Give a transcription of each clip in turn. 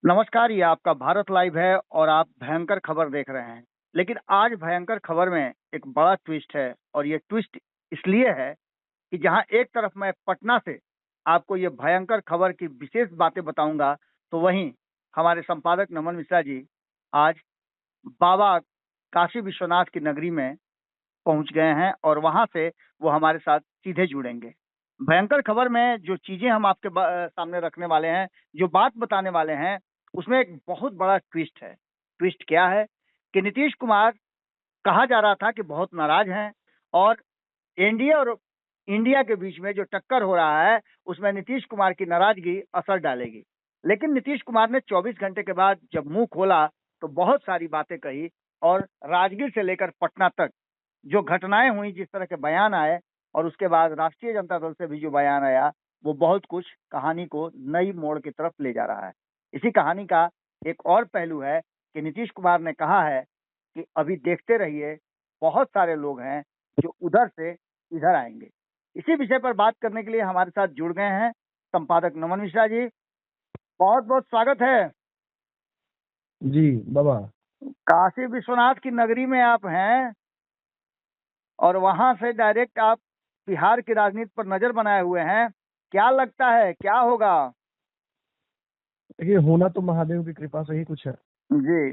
नमस्कार, ये आपका भारत लाइव है और आप भयंकर खबर देख रहे हैं। लेकिन आज भयंकर खबर में एक बड़ा ट्विस्ट है और ये ट्विस्ट इसलिए है कि जहां एक तरफ मैं पटना से आपको ये भयंकर खबर की विशेष बातें बताऊंगा, तो वहीं हमारे संपादक नमन मिश्रा जी आज बाबा काशी विश्वनाथ की नगरी में पहुंच गए हैं और वहां से वो हमारे साथ सीधे जुड़ेंगे। भयंकर खबर में जो चीजें हम आपके सामने रखने वाले हैं, जो बात बताने वाले हैं, उसमें एक बहुत बड़ा ट्विस्ट है। ट्विस्ट क्या है कि नीतीश कुमार कहा जा रहा था कि बहुत नाराज हैं और एनडीए और इंडिया के बीच में जो टक्कर हो रहा है उसमें नीतीश कुमार की नाराजगी असर डालेगी। लेकिन नीतीश कुमार ने 24 घंटे के बाद जब मुंह खोला तो बहुत सारी बातें कही और राजगीर से लेकर पटना तक जो घटनाएं हुई, जिस तरह के बयान आए और उसके बाद राष्ट्रीय जनता दल से भी जो बयान आया, वो बहुत कुछ कहानी को नई मोड़ की तरफ ले जा रहा है। इसी कहानी का एक और पहलू है कि नीतीश कुमार ने कहा है कि अभी देखते रहिए, बहुत सारे लोग हैं जो उधर से इधर आएंगे। इसी विषय पर बात करने के लिए हमारे साथ जुड़ गए हैं संपादक नमन मिश्रा जी। बहुत बहुत स्वागत है। जी बाबा। काशी विश्वनाथ की नगरी में आप हैं और वहां से डायरेक्ट आप बिहार की राजनीति पर नजर बनाए हुए हैं। क्या लगता है क्या होगा? देखिए, होना तो महादेव की कृपा से ही कुछ है। जी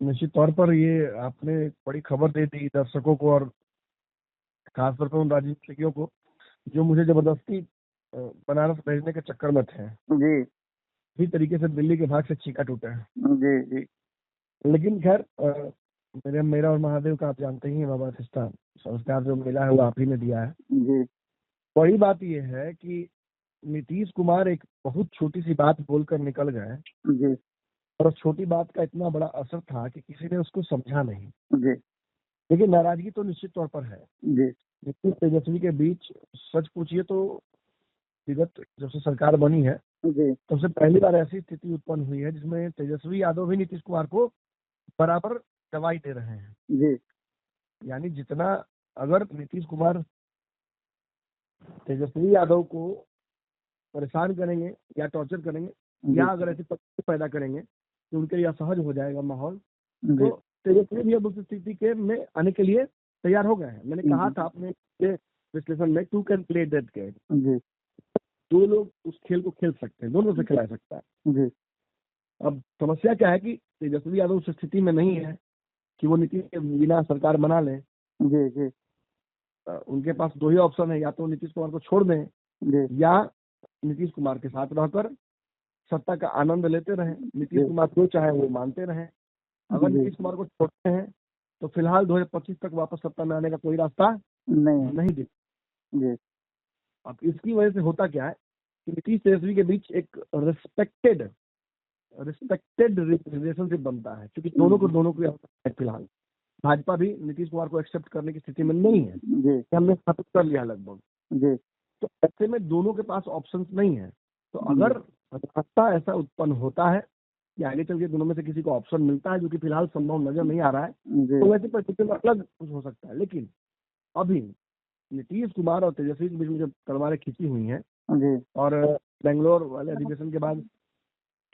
निश्चित तौर पर ये आपने बड़ी खबर दे दी दर्शकों को, और खासतौर पर उन राजनीतिज्ञों को जो मुझे जबरदस्ती बनारस भेजने के चक्कर में थे। जी इसी तरीके से दिल्ली के भाग से चीका टूटा है। जी जी लेकिन खैर, मेरा और महादेव का आप जानते ही हैं बाबा, रिश्ता संस्कार जो मिला है वो आप ही ने दिया है। जी बड़ी बात यह है कि नीतीश कुमार एक बहुत छोटी सी बात बोलकर निकल गए, जी और उस छोटी बात का इतना बड़ा असर था कि किसी ने उसको समझा नहीं। जी लेकिन नाराजगी तो निश्चित तौर पर है। जी नीतीश तेजस्वी के बीच सच पूछिए तो विगत जब से सरकार बनी है जी तब से पहली बार ऐसी स्थिति उत्पन्न हुई है जिसमें तेजस्वी यादव भी नीतीश कुमार को बराबर दवाई दे रहे हैं। जी यानी जितना अगर नीतीश कुमार तेजस्वी यादव को परेशान करेंगे या टॉर्चर करेंगे, या अगर ऐसी परिस्थिति पैदा करेंगे कि उनके लिए असहज हो जाएगा माहौल, तो तेजस्वी भी अब उस स्थिति के में आने के लिए तैयार हो गए हैं। मैंने कहा था अपने विश्लेषण में, two can play that game. जी दो लोग उस खेल को खेल सकते हैं, दोनों से खिला सकता है। जी अब समस्या क्या है कि तेजस्वी यादव उस स्थिति में नहीं है कि वो नीतीश के बिना सरकार बना लें। जी जी उनके पास दो ही ऑप्शन है, या तो नीतीश कुमार को छोड़ दें जी या नीतीश कुमार के साथ रहकर सत्ता का आनंद लेते रहें। नीतीश कुमार जो चाहे वो मानते रहें। अगर नीतीश कुमार को छोड़ते हैं तो फिलहाल 2025 तक वापस सत्ता में आने का कोई रास्ता नहीं दिख। जी अब इसकी वजह से होता क्या है कि नीतीश तेजस्वी के बीच एक रिस्पेक्टेड रिलेशनशिप बनता है, क्योंकि दोनों की आवश्यकता है। फिलहाल भाजपा भी नीतीश कुमार को एक्सेप्ट करने की स्थिति में नहीं है जी कि हमने स्थापित कर लिया लगभग। जी तो ऐसे में दोनों के पास ऑप्शंस नहीं है। तो अगर रास्ता ऐसा उत्पन्न होता है कि आगे चल के दोनों में से किसी को ऑप्शन मिलता है, जो कि फिलहाल संभव नजर नहीं आ रहा है, तो वैसे परिस्थिति में अलग कुछ हो सकता है। लेकिन अभी नीतीश कुमार और तेजस्वी के बीच में जो तलवारें खींची हुई हैं, और बेंगलोर वाले अधिवेशन के बाद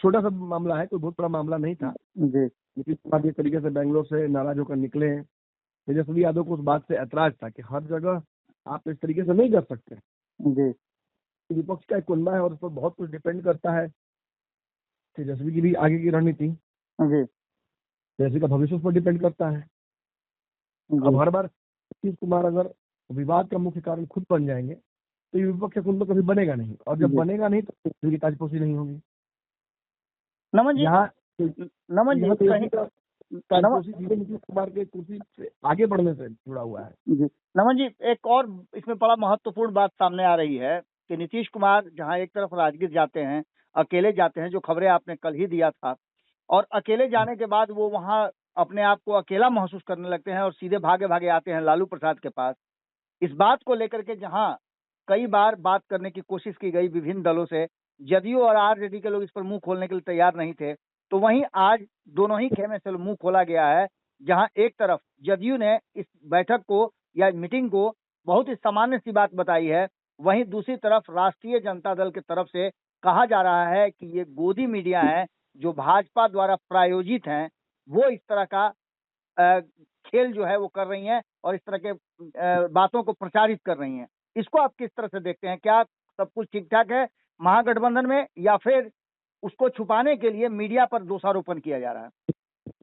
छोटा सा मामला है, कोई बहुत बड़ा मामला नहीं था। नीतीश कुमार जिस तरीके से बेंगलोर से नाराज होकर निकले हैं, तेजस्वी यादव को उस बात से ऐतराज था कि हर जगह आप इस तरीके से नहीं कर सकते। विपक्ष का एक कुंबा है और उस पर बहुत कुछ डिपेंड करता है। तेजस्वी की भी आगे की रणनीति, तेजस्वी का भविष्य उस पर डिपेंड करता है। अब हर बार नीतीश कुमार अगर विवाद का मुख्य कारण खुद बन जाएंगे तो ये विपक्ष का कुंबा कभी बनेगा नहीं, और जब बनेगा नहीं तो तेजस्वी की ताजपोशी नहीं होगी। नमन जी, यहाँ नमन जी नीतीश कुमार के कुर्सी से आगे बढ़ने से जुड़ा हुआ है। जी नमन जी, एक और इसमें बड़ा महत्वपूर्ण बात सामने आ रही है कि नीतीश कुमार जहां एक तरफ राजगीर जाते हैं, अकेले जाते हैं, जो खबरें आपने कल ही दिया था, और अकेले जाने के बाद वो वहां अपने आप को अकेला महसूस करने लगते हैं और सीधे भागे भागे आते हैं लालू प्रसाद के पास। इस बात को लेकर के जहां कई बार बात करने की कोशिश की गई विभिन्न दलों से, जदयू और आरजेडी के लोग इस पर मुंह खोलने के लिए तैयार नहीं थे, तो वहीं आज दोनों ही खेमे से मुंह खोला गया है। जहां एक तरफ जदयू ने इस बैठक को या मीटिंग को बहुत ही सामान्य सी बात बताई है, वहीं दूसरी तरफ राष्ट्रीय जनता दल की तरफ से कहा जा रहा है कि ये गोदी मीडिया है, जो भाजपा द्वारा प्रायोजित हैं वो इस तरह का खेल जो है वो कर रही हैं और इस तरह के बातों को प्रचारित कर रही हैं। इसको आप किस तरह से देखते हैं? क्या सब कुछ ठीक ठाक है महागठबंधन में, या फिर उसको छुपाने के लिए मीडिया पर दोषारोपण किया जा रहा है?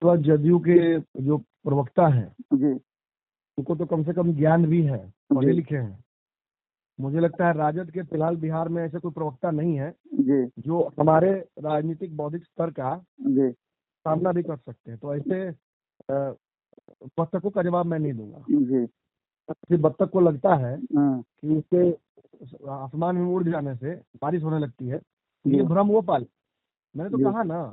तो जदयू के जो प्रवक्ता हैं जी, उनको तो कम से कम ज्ञान भी है, पढ़े लिखे हैं। मुझे लगता है राजद के फिलहाल बिहार में ऐसे कोई प्रवक्ता नहीं है जी, जो हमारे राजनीतिक बौद्धिक स्तर का जी, सामना भी कर सकते हैं। तो ऐसे बत्तखों का जवाब मैं नहीं दूंगा। जी, फिर बत्तख को लगता है कि उसके आसमान में उड़ जाने से बारिश होने लगती है, तो ये भ्रम वो पाल। मैंने तो कहा ना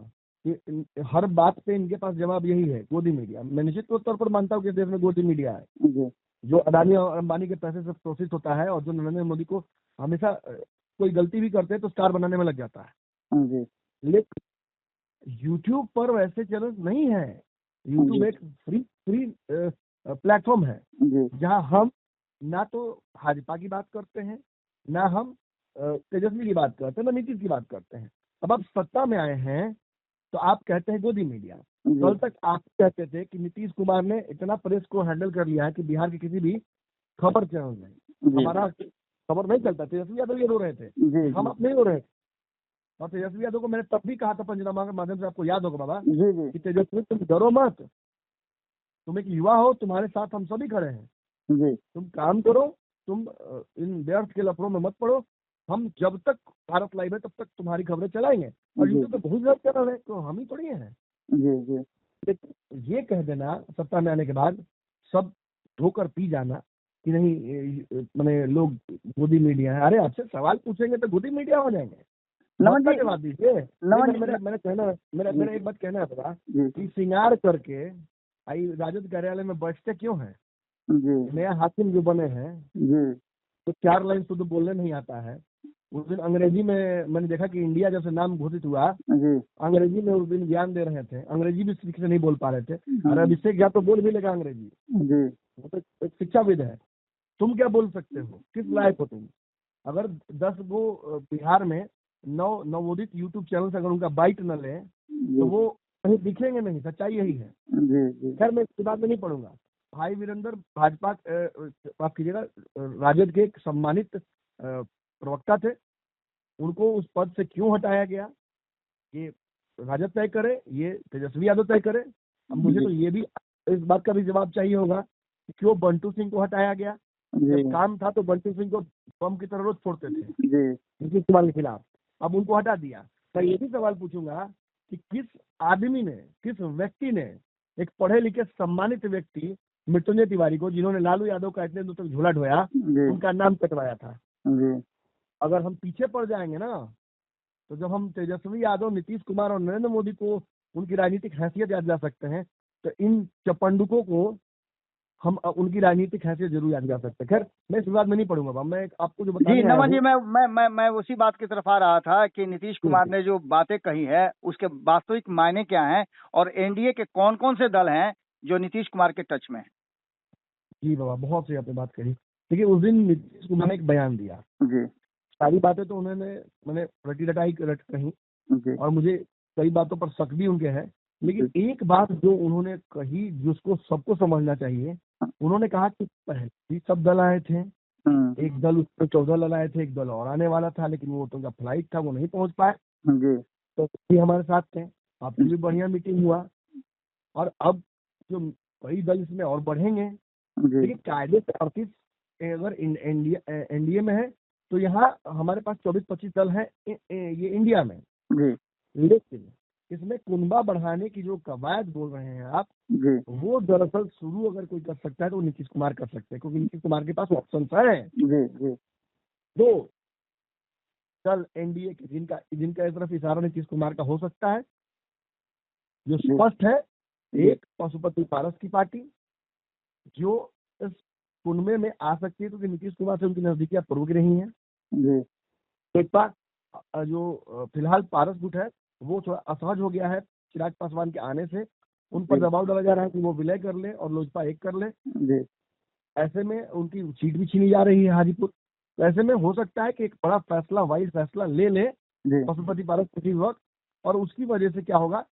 कि हर बात पे इनके पास जवाब यही है, गोदी मीडिया। मैं निश्चित तौर पर मानता हूँ कि देश में गोदी मीडिया है जो अदानी और अंबानी के पैसे से प्रोसेस होता है और जो नरेंद्र मोदी को हमेशा कोई गलती भी करते हैं तो स्टार बनाने में लग जाता है। लेकिन यूट्यूब पर वैसे चैनल नहीं है। यूट्यूब एक फ्री प्लेटफॉर्म है जहां हम ना तो भाजपा की बात करते हैं, ना हम तेजस्वी की बात करते हैं, ना नीतीश की बात करते हैं। अब आप सत्ता में आए हैं तो आप कहते हैं गोदी मीडिया। कल तक आप कहते थे कि नीतीश कुमार ने इतना प्रेस को हैंडल कर लिया है कि बिहार के किसी भी खबर चैनल में हमारा खबर नहीं चलता। तेजस्वी यादव ये रो रहे थे, हम अब नहीं रो रहे। और तेजस्वी यादव को मैंने तब भी कहा था पंचनामा के माध्यम से, आपको याद होगा बाबा, कि तेजस्वी तुम डरो मत, तुम एक युवा हो, तुम्हारे साथ हम सभी खड़े हैं, तुम काम करो, तुम इन व्यर्थ के लफड़ों में मत पड़ो। हम जब तक भारत लाइव है तब तक तुम्हारी खबरें चलाएंगे। और यूट्यूब पे बहुत ज्यादा चैनल है, तो हम ही थोड़ी हैं। लेकिन ये कह देना सत्ता में आने के बाद, सब धोकर पी जाना कि नहीं मैंने लोग गोदी मीडिया है। अरे आपसे सवाल पूछेंगे तो गोदी मीडिया हो जाएंगे? जवाब दीजिए। मेरा एक बात कहना है बता कि श्रृंगार करके आई राजद कार्यालय में बैठते क्यों है? नया हाकिम जो बने हैं तो 4 लाइन शुद्ध बोलने नहीं आता है। उस दिन अंग्रेजी में मैंने देखा कि इंडिया जब से नाम घोषित हुआ, अंग्रेजी में उस दिन ज्ञान दे रहे थे। अंग्रेजी भी ठीक से नहीं बोल पा रहे थे। अरे अभिषेक या तो बोल भी लेगा अंग्रेजी, वो तो एक शिक्षाविद है। तुम क्या बोल सकते हो? किस लायक हो तुम? अगर 10 गो बिहार में नवोदित यूट्यूब चैनल से अगर उनका बाइट न ले तो वो कहीं दिखेंगे नहीं। सच्चाई यही है। खैर मैं इसके बाद में नहीं पढ़ूंगा। भाई वीरेंद्र भाजपा माफ कीजिएगा राजद के एक सम्मानित प्रवक्ता थे, उनको उस पद से क्यों हटाया गया ये राजद तय करे, ये तेजस्वी यादव तय करे। अब मुझे तो ये भी इस बात का भी जवाब चाहिए होगा कि क्यों बंटू सिंह को हटाया गया। जब काम था तो बंटू सिंह को बम की तरह रोज फोड़ते थे नीतीश कुमार के खिलाफ, अब उनको हटा दिया। मैं ये भी सवाल पूछूंगा कि किस आदमी ने, किस व्यक्ति ने, एक पढ़े लिखे सम्मानित व्यक्ति मृत्युंजय तिवारी को, जिन्होंने लालू यादव का इतने दिनों तक झूला ढोया, उनका नाम कटवाया था। अगर हम पीछे पड़ जाएंगे ना तो जब हम तेजस्वी यादव, नीतीश कुमार और नरेंद्र मोदी को उनकी राजनीतिक हैसियत याद ला सकते हैं, तो इन चपंडुकों को हम उनकी राजनीतिक हैसियत जरूर याद कर सकते हैं। खैर मैं इस बात में नहीं पढ़ूंगा। मैं आपको जो बता नमन जी, मैं उसी बात की तरफ आ रहा था कि नीतीश कुमार ने जो बातें कही है उसके वास्तविक मायने क्या हैं, और एनडीए के कौन कौन से दल हैं जो नीतीश कुमार के टच में हैं? जी बाबा, बहुत सही आपने बात कही। देखिए उस दिन नीतीश कुमार ने एक बयान दिया, सारी बातें तो उन्होंने मैंने रटी रटाई कही और मुझे कई बातों पर शक भी उनके है, लेकिन एक बात जो उन्होंने कही जिसको सबको समझना चाहिए, उन्होंने कहा कि पहले भी सब दल आए थे, एक दल उसमें 14 दल आए थे, एक दल और आने वाला था, लेकिन वो तो उनका फ्लाइट था, वो नहीं पहुंच पाए, तो भी हमारे साथ थे। आपकी भी बढ़िया मीटिंग हुआ और अब जो कई दल इसमें और बढ़ेंगे। लेकिन कायदे से 38 अगर एनडीए में है तो यहाँ हमारे पास 24-25 दल है ये इंडिया में। लेकिन इसमें कुनबा बढ़ाने की जो कवायद बोल रहे हैं आप, वो दरअसल शुरू अगर कोई कर सकता है तो नीतीश कुमार कर सकते हैं, क्योंकि नीतीश कुमार के पास ऑप्शन है। दो दल एनडीए के जिनका इस तरफ इशारा नीतीश कुमार का हो सकता है, जो स्पष्ट है। एक पशुपति पारस की पार्टी जो इस कुनबे में आ सकती है क्योंकि नीतीश कुमार से उनकी नजदीकियां पूर्व की रही हैं। एक बात जो फिलहाल पारस गुट है वो थोड़ा असहज हो गया है चिराग पासवान के आने से, उन पर दबाव डाला जा रहा है कि वो विलय कर ले और लोजपा एक कर ले। ऐसे में उनकी सीट भी छीनी जा रही है हाजीपुर। तो ऐसे में हो सकता है कि एक बड़ा फैसला, वाइज फैसला ले पशुपति पारस किसी वक्त और उसकी वजह से क्या होगा,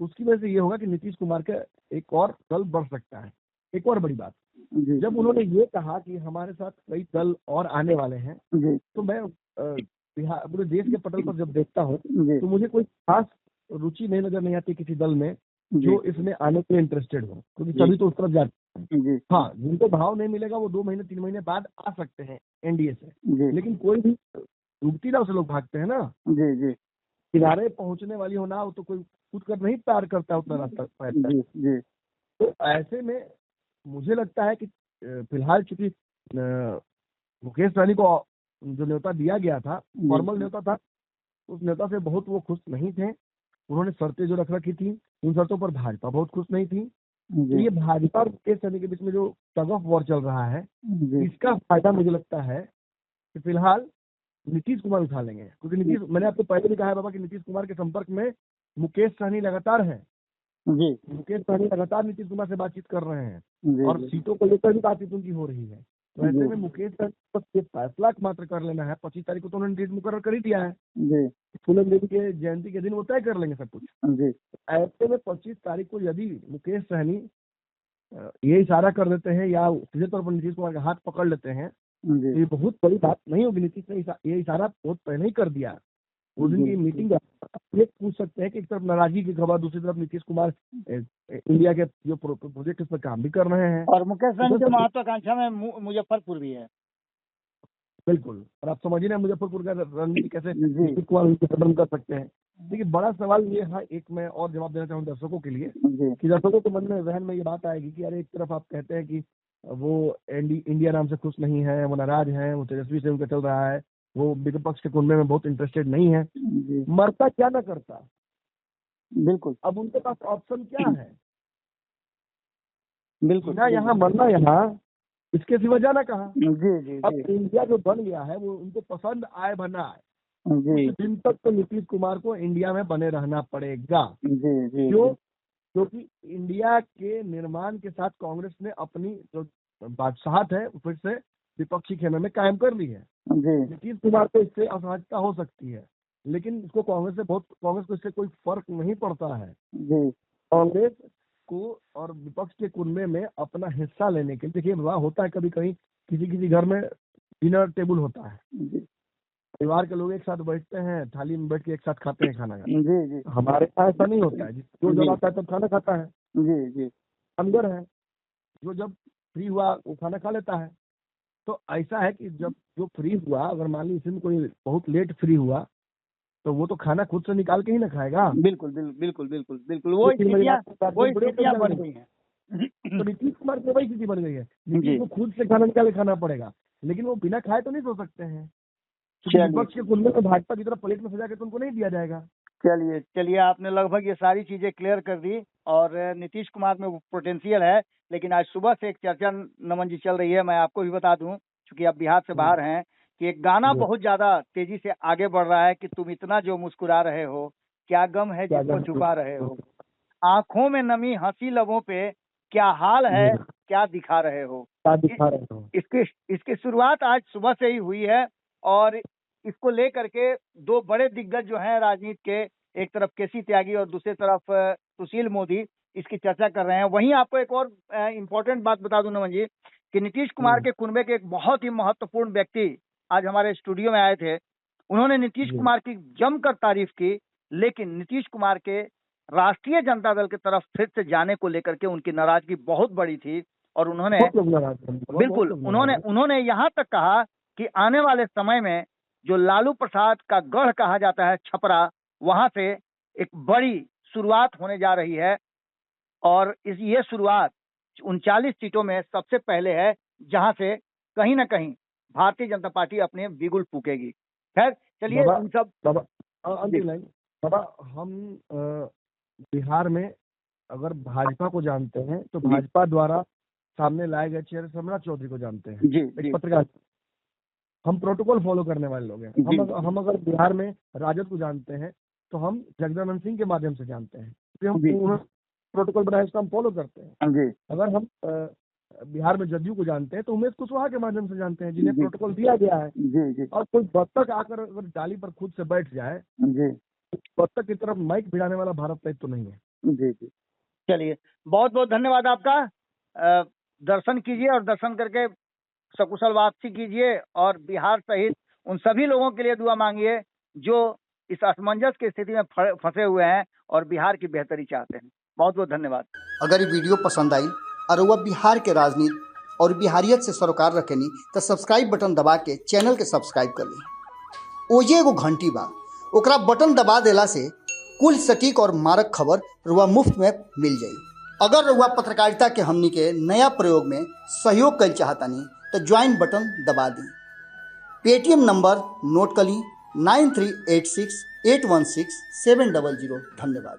उसकी वजह से ये होगा कि नीतीश कुमार का एक और दल बढ़ सकता है। एक और बड़ी बात, जब उन्होंने ये कहा कि हमारे साथ कई दल और आने वाले हैं, तो मैं बिहार पूरे देश के पटल पर जब देखता हूँ तो मुझे कोई खास रुचि नजर नहीं आती किसी दल में जो इसमें आने के लिए इंटरेस्टेड हो, क्योंकि सभी तो उस तरफ जाते हैं। हाँ, जिनको भाव नहीं मिलेगा वो 2 महीने 3 महीने बाद आ सकते हैं एनडीए से, लेकिन कोई भी डूबती नाव से लोग भागते हैं ना। किनारे पहुंचने वाली हो ना, वो तो कोई कूद कर नहीं पार करता उतना रास्ता पैदल। तो ऐसे में मुझे लगता है कि फिलहाल चूंकि मुकेश सहनी को जो न्योता दिया गया था, फॉर्मल न्योता था, उस न्योता से बहुत वो खुश नहीं थे। उन्होंने शर्तें जो रख रखी थी, उन शर्तों पर भाजपा बहुत खुश नहीं थी। तो ये भाजपा और मुकेश सहनी के बीच में जो टग ऑफ वॉर चल रहा है, इसका फायदा मुझे लगता है कि फिलहाल नीतीश कुमार उठा लेंगे, क्योंकि नीतीश, मैंने आपको पहले भी कहा है बाबा कि नीतीश कुमार के संपर्क में मुकेश सहनी लगातार है। मुकेश सहनी लगातार नीतीश कुमार से बातचीत कर रहे हैं और सीटों को लेकर भी बातचीत उनकी हो रही है। तो ऐसे में मुकेश सहनी को ये फैसला मात्र कर लेना है। 25 तारीख को तो उन्होंने डेट मुकर्रर कर ही दिया है, फूलन देवी के जयंती के दिन वो तय कर लेंगे सब कुछ। ऐसे में 25 तारीख को यदि मुकेश सहनी ये इशारा कर देते हैं या सीधे तौर पर नीतीश कुमार का हाथ पकड़ लेते हैं, तो ये बहुत बड़ी बात नहीं होगी। नीतीश ने ये इशारा बहुत पहले ही कर दिया। उस दिन की मीटिंग ये पूछ सकते हैं कि एक तरफ नाराजगी की खबर, दूसरी तरफ नीतीश कुमार इंडिया के जो प्रोजेक्ट पर काम भी कर रहे हैं, और मुकेश सहनी की महत्वाकांक्षा में मुजफ्फरपुर भी है। बिल्कुल, और आप समझिए ना मुजफ्फरपुर का रणनीति कैसे नीतीश कुमार उनके खत्म कर सकते हैं। देखिए, बड़ा सवाल ये है, एक मैं और जवाब देना चाहूँ दर्शकों के लिए, कि दर्शकों के मन में जहन में ये बात आएगी कि अरे एक तरफ आप कहते हैं कि वो इंडिया नाम से खुश नहीं है, वो नाराज है, वो तेजस्वी से उनका चल रहा है, वो विपक्ष के कुनबे में बहुत इंटरेस्टेड नहीं है, मरता क्या ना करता। बिल्कुल, अब उनके पास ऑप्शन क्या है? बिल्कुल ना यहाँ मरना, यहाँ इसके सिवा जाना कहाँ। अब इंडिया जो बन गया है वो उनको पसंद आए बना है, कुछ दिन तक तो नीतीश कुमार को इंडिया में बने रहना पड़ेगा। क्यों? क्योंकि इंडिया के निर्माण के साथ कांग्रेस ने अपनी जो बादशाहत है फिर से विपक्षी खेमे में कायम कर ली है। नीतीश कुमार को इससे असहजता हो सकती है, लेकिन इसको कांग्रेस को इससे कोई फर्क नहीं पड़ता है। कांग्रेस को और विपक्ष के कुनबे में अपना हिस्सा लेने के लिए, देखिए विवाह होता है कभी कहीं, किसी घर में डिनर टेबल होता है, परिवार के लोग एक साथ बैठते हैं, थाली में बैठ के एक साथ खाते हैं खाना। हमारे यहाँ ऐसा नहीं होता है, जो जब आता है तब खाना खाता है। अंदर है जो जब फ्री हुआ वो खाना खा लेता है। तो ऐसा है कि जब जो फ्री हुआ, अगर मान ली इसमें कोई बहुत लेट फ्री हुआ तो वो तो खाना खुद से निकाल के ही ना खाएगा। बिल्कुल वो स्थितियां बन गई हैं। तो नीतीश कुमार की वही स्थिति बन गई है, नीतीश को खुद से खाना निकाल के खाना पड़ेगा, लेकिन वो बिना खाए तो नहीं सो सकते हैं। विपक्ष के कुनबे में भाजपा की तरफ प्लेट में सजा के तो उनको नहीं दिया जाएगा। चलिए आपने लगभग ये सारी चीजें क्लियर कर दी। और नीतीश कुमार में पोटेंशियल है, लेकिन आज सुबह से एक चर्चा नमन जी चल रही है, मैं आपको भी बता दूं, क्योंकि आप बिहार से बाहर हैं, कि एक गाना बहुत ज्यादा तेजी से आगे बढ़ रहा है कि तुम इतना जो मुस्कुरा रहे हो, क्या गम है जिसको छुपा रहे हो, आंखों में नमी हंसी लबों पे क्या हाल है, क्या दिखा रहे हो। इसकी शुरुआत आज सुबह से ही हुई है और इसको लेकर के दो बड़े दिग्गज जो हैं राजनीति के, एक तरफ केसी त्यागी और दूसरी तरफ सुशील मोदी, इसकी चर्चा कर रहे हैं। वहीं आपको एक और इम्पोर्टेंट बात बता दूं नमन जी, कि नीतीश कुमार के कुनबे के एक बहुत ही महत्वपूर्ण व्यक्ति आज हमारे स्टूडियो में आए थे। उन्होंने नीतीश कुमार की जमकर तारीफ की, लेकिन नीतीश कुमार के राष्ट्रीय जनता दल की तरफ फिर से जाने को लेकर के उनकी नाराजगी बहुत बड़ी थी। और उन्होंने यहाँ तक कहा कि आने वाले समय में जो लालू प्रसाद का गढ़ कहा जाता है छपरा, वहां से एक बड़ी शुरुआत होने जा रही है। और ये शुरुआत 39 सीटों में सबसे पहले है, जहां से कहीं ना कहीं भारतीय जनता पार्टी अपने बिगुल फूकेगी। खैर चलिए, इन सब बाबा हम बिहार में अगर भाजपा को जानते हैं तो भाजपा द्वारा सामने लाए गए चेहरे सम्राट चौधरी को जानते हैं। एक पत्रकार, हम प्रोटोकॉल फॉलो करने वाले लोग हैं। हम अगर बिहार में राजद को जानते हैं तो हम जगदानंद सिंह के माध्यम से जानते हैं, तो हम प्रोटोकॉल बनाए उसका हम फॉलो करते हैं। अगर हम बिहार में जदयू को जानते हैं तो उमेश कुशवाहा के माध्यम से जानते हैं, जिन्हें प्रोटोकॉल दिया गया है। और कोई बत्तख आकर अगर डाली पर खुद से बैठ जाए रोहतक की तरफ माइक भिड़ाने वाला भारत टाइप तो नहीं है। जी जी, चलिए बहुत बहुत धन्यवाद आपका। दर्शन कीजिए और दर्शन करके सकुशल वापसी कीजिए, और बिहार सहित उन सभी लोगों के लिए दुआ मांगिए जो इस असमंजस की स्थिति में फंसे हुए हैं और बिहार की बेहतरी चाहते हैं। बहुत बहुत धन्यवाद। अगर ये वीडियो पसंद आई और वह बिहार के राजनीति और बिहारियत से सरोकार रखेनी तो सब्सक्राइब बटन दबा के चैनल के सब्सक्राइब कर ली। ओजे एगो घंटी बा, ओकरा बटन दबा देला से कुल सटीक और मारक खबर रुआ मुफ्त में मिल जाई। अगर रुआ पत्रकारिता के हमनी के नया प्रयोग में सहयोग कर चाहतानी तो ज्वाइन बटन दबा दी। पेटीएम नंबर नोट कर ली 9386816700। धन्यवाद।